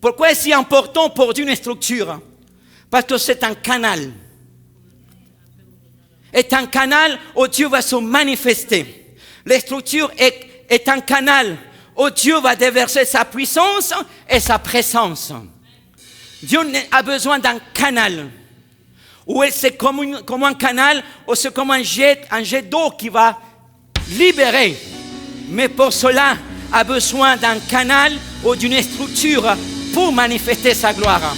Pourquoi est-ce si important pour Dieu une structure? Parce que c'est un canal. C'est un canal où Dieu va se manifester. La structure est un canal où Dieu va déverser sa puissance et sa présence. Dieu a besoin d'un canal. Où c'est comme un canal, ou c'est comme un jet d'eau qui va libérer. Mais pour cela, a besoin d'un canal ou d'une structure pour manifester sa gloire.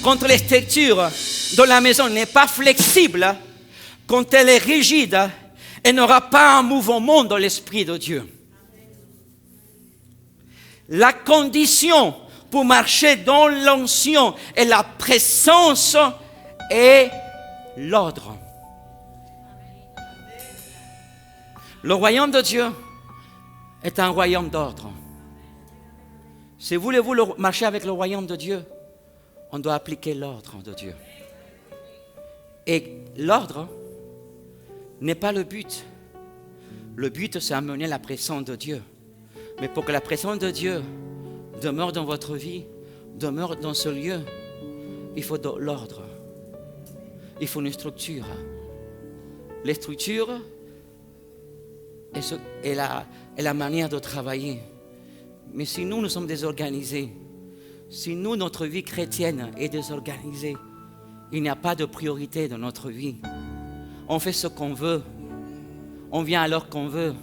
Quand la structure de la maison n'est pas flexible, quand elle est rigide, elle n'aura pas un mouvement dans l'Esprit de Dieu. La condition pour marcher dans l'onction et la présence est l'ordre. Le royaume de Dieu est un royaume d'ordre. Si voulez-vous marcher avec le royaume de Dieu, on doit appliquer l'ordre de Dieu. Et l'ordre n'est pas le but. Le but, c'est amener la présence de Dieu. Mais pour que la présence de Dieu demeure dans votre vie, demeure dans ce lieu, il faut de l'ordre. Il faut une structure. Les structures est la manière de travailler. Mais si nous sommes désorganisés, si notre vie chrétienne est désorganisée, il n'y a pas de priorité dans notre vie. On fait ce qu'on veut. On vient à l'heure qu'on veut.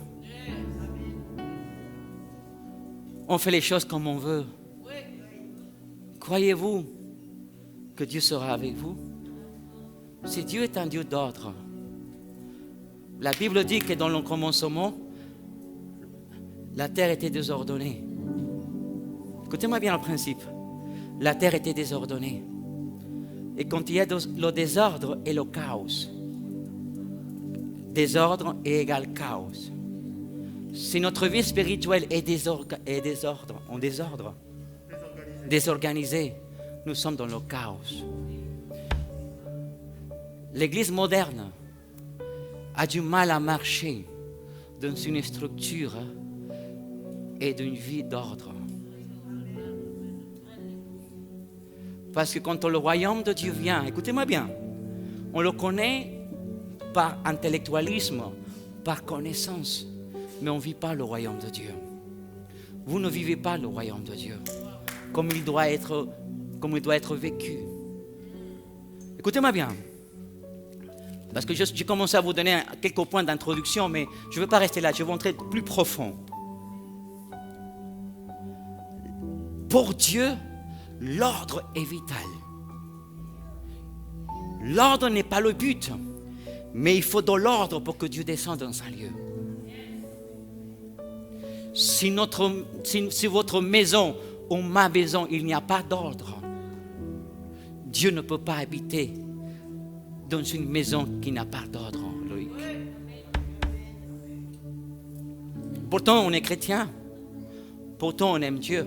On fait les choses comme on veut. Croyez-vous que Dieu sera avec vous? Si Dieu est un Dieu d'ordre, la Bible dit que dans le commencement, la terre était désordonnée. Écoutez-moi bien le principe. La terre était désordonnée. Et quand il y a le désordre et le chaos, désordre est égal chaos. Si notre vie spirituelle est désorganisée, nous sommes dans le chaos. L'Église moderne a du mal à marcher dans une structure et d'une vie d'ordre. Parce que quand le royaume de Dieu vient, écoutez-moi bien, on le connaît par intellectualisme, par connaissance, mais on ne vit pas le royaume de Dieu. Vous ne vivez pas le royaume de Dieu comme il doit être vécu. Écoutez-moi bien, parce que j'ai commencé à vous donner quelques points d'introduction, mais je ne veux pas rester là, je vais entrer plus profond. Pour Dieu, l'ordre est vital. L'ordre n'est pas le but, mais il faut de l'ordre pour que Dieu descende dans un lieu. Si votre maison ou ma maison, il n'y a pas d'ordre, Dieu ne peut pas habiter dans une maison qui n'a pas d'ordre, Loïc. Pourtant, on est chrétien. Pourtant, on aime Dieu.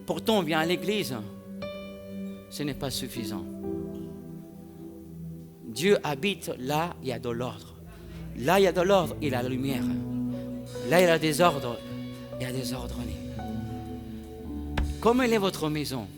Pourtant, on vient à l'église. Ce n'est pas suffisant. Dieu habite là, il y a de l'ordre. Là, il y a de l'ordre, il y a la lumière. Là, il y a des ordres, il y a des ordres. Comment est votre maison?